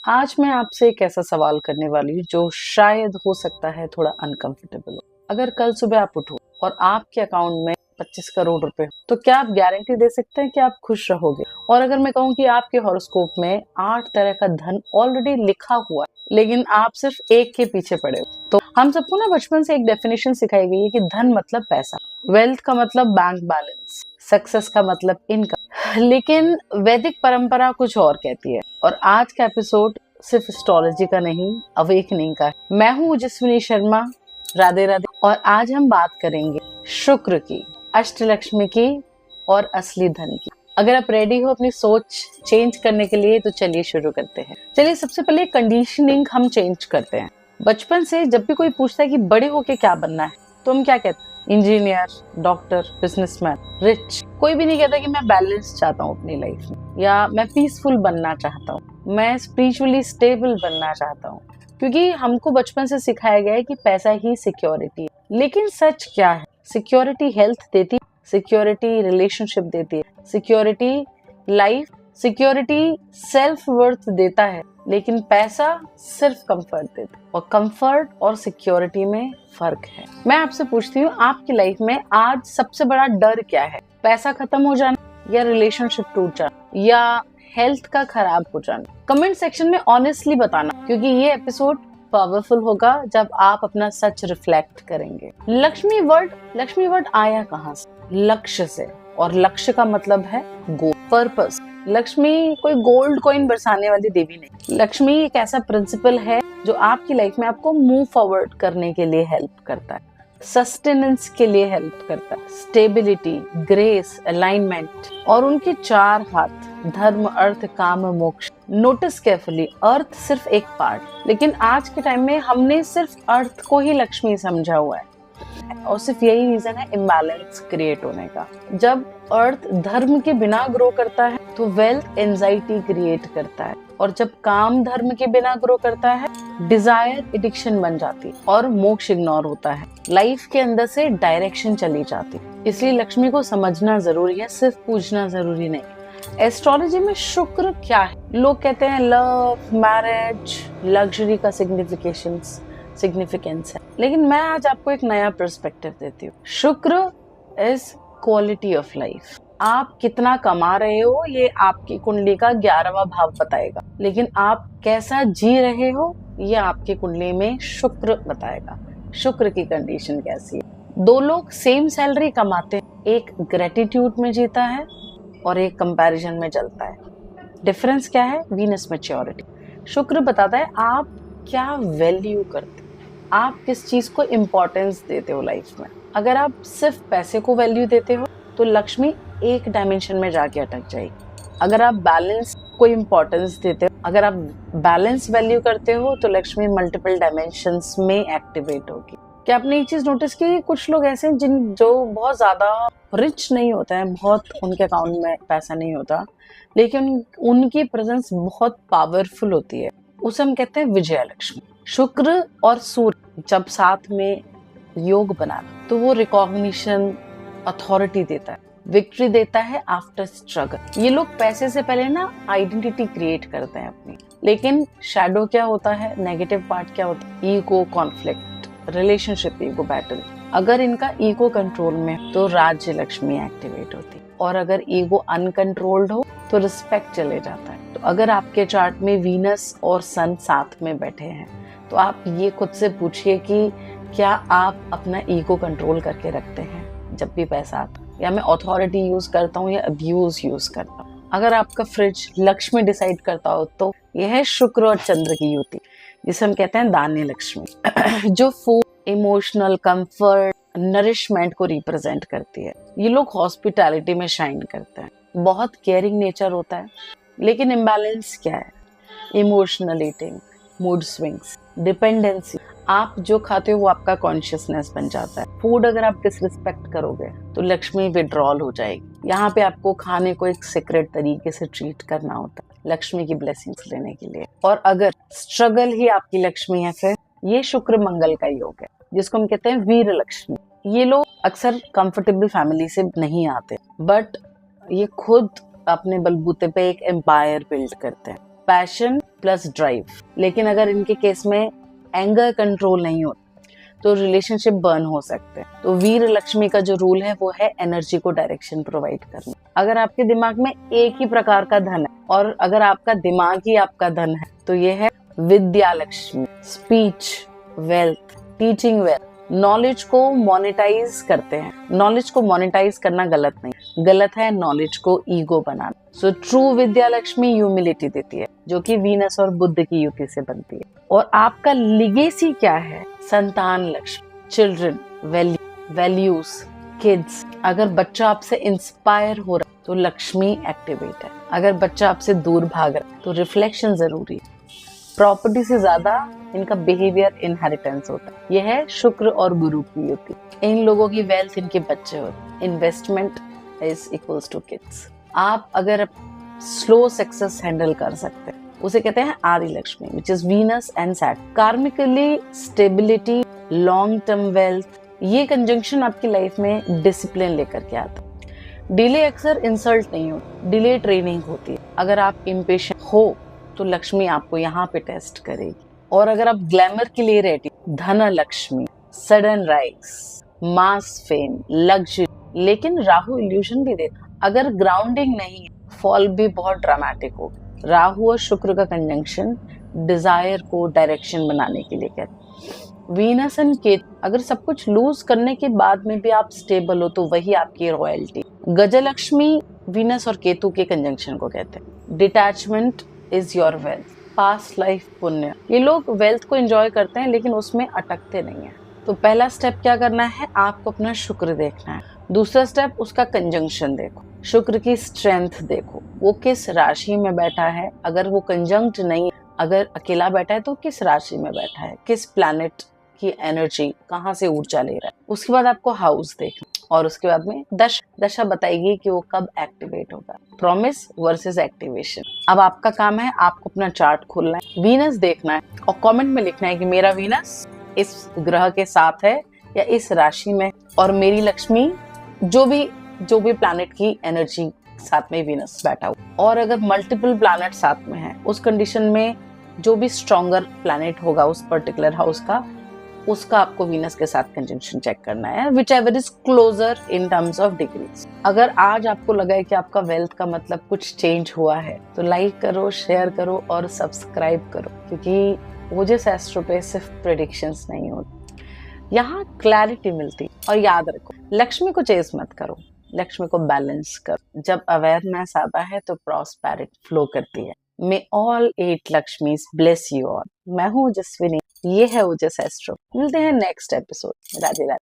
आज मैं आपसे एक ऐसा सवाल करने वाली हूँ जो शायद हो सकता है थोड़ा अनकंफर्टेबल हो। अगर कल सुबह आप उठो और आपके अकाउंट में 25 करोड़ रुपए हो, तो क्या आप गारंटी दे सकते हैं कि आप खुश रहोगे? और अगर मैं कहूँ कि आपके हॉरोस्कोप में 8 तरह का धन ऑलरेडी लिखा हुआ है, लेकिन आप सिर्फ एक के पीछे पड़े हो। तो हम सबको ना बचपन से एक डेफिनेशन सिखाई गई है कि धन मतलब पैसा, वेल्थ का मतलब बैंक बैलेंस, सक्सेस का मतलब इनकम। लेकिन वैदिक परंपरा कुछ और कहती है। और आज का एपिसोड सिर्फ एस्ट्रोलॉजी का नहीं, अवेकनिंग का है। मैं हूँ ओजस्विनी शर्मा, राधे राधे। और आज हम बात करेंगे शुक्र की, अष्टलक्ष्मी की और असली धन की। अगर आप रेडी हो अपनी सोच चेंज करने के लिए तो चलिए शुरू करते हैं। चलिए सबसे पहले कंडीशनिंग हम चेंज करते हैं। बचपन से जब भी कोई पूछता है कि बड़े होके क्या बनना है, तो हम क्या कहते हैं? Engineer, doctor, businessman, rich. कोई भी नहीं कहता कि मैं बैलेंस चाहता हूँ अपनी लाइफ में, या मैं पीसफुल बनना चाहता हूँ, मैं स्पिरिचुअली स्टेबल बनना चाहता हूँ। क्योंकि हमको बचपन से सिखाया गया है कि पैसा ही सिक्योरिटी है। लेकिन सच क्या है? सिक्योरिटी हेल्थ देती, सिक्योरिटी रिलेशनशिप देती है, security life, security self worth देता है। लेकिन पैसा सिर्फ कंफर्ट देता है, और कंफर्ट और सिक्योरिटी में फर्क है। मैं आपसे पूछती हूँ, आपकी लाइफ में आज सबसे बड़ा डर क्या है? पैसा खत्म हो जाना, या रिलेशनशिप टूट जाना, या हेल्थ का खराब हो जाना? कमेंट सेक्शन में ऑनेस्टली बताना, क्योंकि ये एपिसोड पावरफुल होगा जब आप अपना सच रिफ्लेक्ट करेंगे। लक्ष्मी वर्ड आया कहाँ से? लक्ष्य से। और लक्ष्य का मतलब है गोल, पर्पस। लक्ष्मी कोई गोल्ड कॉइन बरसाने वाली देवी नहीं। लक्ष्मी एक ऐसा प्रिंसिपल है जो आपकी लाइफ में आपको मूव फॉरवर्ड करने के लिए हेल्प करता है, सस्टेनेंस के लिए हेल्प करता है, स्टेबिलिटी, ग्रेस, अलाइनमेंट। और उनके 4 हाथ, धर्म, अर्थ, काम, मोक्ष। नोटिस केयरफुली, अर्थ सिर्फ एक पार्ट, लेकिन आज के टाइम में हमने सिर्फ अर्थ को ही लक्ष्मी समझा हुआ है। और सिर्फ यही रीजन है इम्बैलेंस क्रिएट होने का। जब अर्थ धर्म के बिना ग्रो करता है तो वेल्थ एंजाइटी क्रिएट करता है, और जब काम धर्म के बिना ग्रो करता है डिजायर एडिक्शन बन जाती है, और मोक्ष इग्नोर होता है, लाइफ के अंदर से डायरेक्शन चली जाती है। इसलिए लक्ष्मी को समझना जरूरी है, सिर्फ पूछना जरूरी नहीं। एस्ट्रोलॉजी में शुक्र क्या है? लोग कहते हैं लव, मैरिज, लग्जरी का सिग्निफिकेंस है, लेकिन मैं आज आपको एक नया पर्सपेक्टिव देती हूँ। शुक्र इज क्वालिटी ऑफ लाइफ। आप कितना कमा रहे हो ये आपकी कुंडली का 11वां भाव बताएगा, लेकिन आप कैसा जी रहे हो ये आपकी कुंडली में शुक्र बताएगा। शुक्र की कंडीशन कैसी है? 2 लोग सेम सैलरी कमाते हैं, एक ग्रेटिट्यूड में जीता है और एक कंपैरिजन में जलता है। डिफरेंस क्या है? Venus maturity. शुक्र बताता है आप क्या वैल्यू करते हो, आप किस चीज को इम्पोर्टेंस देते हो लाइफ में। अगर आप सिर्फ पैसे को वैल्यू देते हो तो लक्ष्मी एक डायमेंशन में जाके अटक जाएगी। अगर आप बैलेंस को इम्पोर्टेंस देते हो, अगर आप बैलेंस वैल्यू करते हो तो लक्ष्मी मल्टीपल डायमेंशंस में एक्टिवेट होगी। क्या आपने एक चीज नोटिस की? कुछ लोग ऐसे हैं जो बहुत ज्यादा रिच नहीं होते हैं, बहुत उनके अकाउंट में पैसा नहीं होता, लेकिन उनकी प्रेजेंस बहुत पावरफुल होती है। उसे हम कहते हैं विजय लक्ष्मी। शुक्र और सूर्य जब साथ में योग बना तो वो रिकॉग्निशन, अथॉरिटी देता है, विक्ट्री देता है आफ्टर स्ट्रगल। ये लोग पैसे से पहले ना आइडेंटिटी क्रिएट करते हैं अपनी, लेकिन शैडो क्या होता है, नेगेटिव पार्ट क्या होता है? Ego, conflict, relationship ego battle. अगर इनका ईगो कंट्रोल में तो राज्य लक्ष्मी एक्टिवेट होती है, और अगर ईगो अनकंट्रोल्ड हो तो रिस्पेक्ट चले जाता है। तो अगर आपके चार्ट में वीनस और सन साथ में बैठे हैं तो आप ये खुद से पूछिए कि क्या आप अपना ईगो कंट्रोल करके रखते हैं जब भी पैसा आता है, या मैं अथॉरिटी यूज करता हूँ या अब्यूज यूज करता हूँ। अगर आपका फ्रिज लक्ष्मी डिसाइड करता हो तो यह है शुक्र और चंद्र की युति, जिसे हम कहते हैं दान्य लक्ष्मी, जो फूड, इमोशनल कंफर्ट, नरिशमेंट को रिप्रेजेंट करती है। ये लोग हॉस्पिटैलिटी में शाइन करते हैं, बहुत केयरिंग नेचर होता है। लेकिन इम्बैलेंस क्या है? Emotional eating, mood swings, dependency. आप जो खाते हो वो आपका कॉन्शियसनेस बन जाता है। फूड अगर आप डिसरिस्पेक्ट करोगे तो लक्ष्मी विड्रॉल हो जाएगी। यहाँ पे आपको खाने को एक सीक्रेट तरीके से ट्रीट करना होता है लक्ष्मी की ब्लेसिंग्स लेने के लिए। और अगर स्ट्रगल ही आपकी लक्ष्मी है, फिर ये शुक्र मंगल का योग है, जिसको हम कहते हैं वीर लक्ष्मी। ये लोग अक्सर कंफर्टेबल फैमिली से नहीं आते, बट ये खुद अपने बलबूते पे एक एम्पायर बिल्ड करते हैं। Passion plus drive. लेकिन अगर इनके केस में एंगर कंट्रोल नहीं होता तो रिलेशनशिप बर्न हो सकते हैं। तो वीर लक्ष्मी का जो रूल है वो है एनर्जी को डायरेक्शन प्रोवाइड करना। अगर आपके दिमाग में एक ही प्रकार का धन है और अगर आपका दिमाग ही आपका धन है तो ये है Vidya Lakshmi. Speech wealth, teaching wealth, knowledge को मोनेटाइज करते हैं। नॉलेज को मोनेटाइज करना गलत नहीं, गलत है नॉलेज को ईगो बनाना। So true Vidya Lakshmi humility देती है जो कि वीनस और बुध की युति से बनती है। और आपका लिगेसी क्या है? संतान लक्ष्मी, चिल्ड्रन, वैल्यूज, किड्स। अगर बच्चा आपसे इंस्पायर हो रहा है तो लक्ष्मी एक्टिवेट है। अगर बच्चा आपसे दूर भाग रहा है तो रिफ्लेक्शन जरूरी है। प्रॉपर्टी से ज्यादा इनका बिहेवियर इनहेरिटेंस होता है। यह है शुक्र और गुरु की युति। इन लोगों की वेल्थ इनके बच्चे होते हैं। Investment is equals to kids. आप अगर स्लो सक्सेस हैंडल कर सकते हैं उसे कहते हैं Adi Lakshmi, which is Venus and Saturn. Karmically stability, long term wealth, ये कंजंक्शन आपकी लाइफ में डिसिप्लिन लेकर के आता है। डिले अक्सर इंसल्ट नहीं होती, डिले ट्रेनिंग होती है। अगर आप इम्पेशेंट हो तो लक्ष्मी आपको यहाँ पे टेस्ट करेगी। और अगर आप ग्लैमर के लिए रेडी, धन लक्ष्मी, सडन राइज, मास फेम, लग्जरी। लेकिन राहु इल्यूशन भी देता, अगर ग्राउंडिंग नहीं है फॉल भी बहुत ड्रामेटिक होगा। राहु और शुक्र का कंजंक्शन डिजायर को डायरेक्शन बनाने के लिए कहते हैं। वीनस एंड केतु, अगर सब कुछ लूज करने के बाद में भी आप स्टेबल हो तो वही आपकी रॉयल्टी। गजलक्ष्मी वीनस और केतु के कंजंक्शन को कहते हैं। Detachment is your wealth, past life पुण्य। ये लोग वेल्थ को एंजॉय करते हैं लेकिन उसमें अटकते नहीं है। तो पहला स्टेप क्या करना है? आपको अपना शुक्र देखना है। दूसरा स्टेप उसका कंजंक्शन देखो, शुक्र की स्ट्रेंथ देखो, वो किस राशि में बैठा है। अगर वो कंजंक्ट नहीं, अगर अकेला बैठा है तो किस राशि में बैठा है, किस प्लैनेट की एनर्जी, कहाँ से ऊर्जा ले रहा है। उसके बाद आपको हाउस देखना और उसके बाद में दशा बताएगी कि वो कब एक्टिवेट होगा। Promise versus activation. अब आपका काम है आपको अपना चार्ट खोलना है, वीनस देखना है और कमेंट में लिखना है कि मेरा वीनस इस ग्रह के साथ है या इस राशि में, और मेरी लक्ष्मी जो भी प्लैनेट की एनर्जी साथ में वीनस बैठा हो। और अगर मल्टीपल प्लैनेट साथ में है उस कंडीशन में जो भी स्ट्रॉन्गर प्लैनेट होगा उस पर्टिकुलर हाउस का, उसका आपको वीनस के साथ कंजंक्शन चेक करना है, whichever is closer in terms of degrees. अगर आज आपको लगा है कि आपका वेल्थ का मतलब कुछ चेंज हुआ है तो लाइक करो, शेयर करो और सब्सक्राइब करो, क्योंकि ओजस एस्ट्रो पे सिर्फ प्रेडिक्शंस नहीं होती, यहाँ क्लैरिटी मिलती। और याद रखो, लक्ष्मी को चेस मत करो, लक्ष्मी को बैलेंस करो। जब अवेयरनेस आता है तो प्रॉस्पेरिटी फ्लो करती है। May all 8 Lakshmis bless you all. मैं हूँ ओजस्विनी, ये है ओजस एस्ट्रो। मिलते हैं नेक्स्ट एपिसोड। राधे राधे।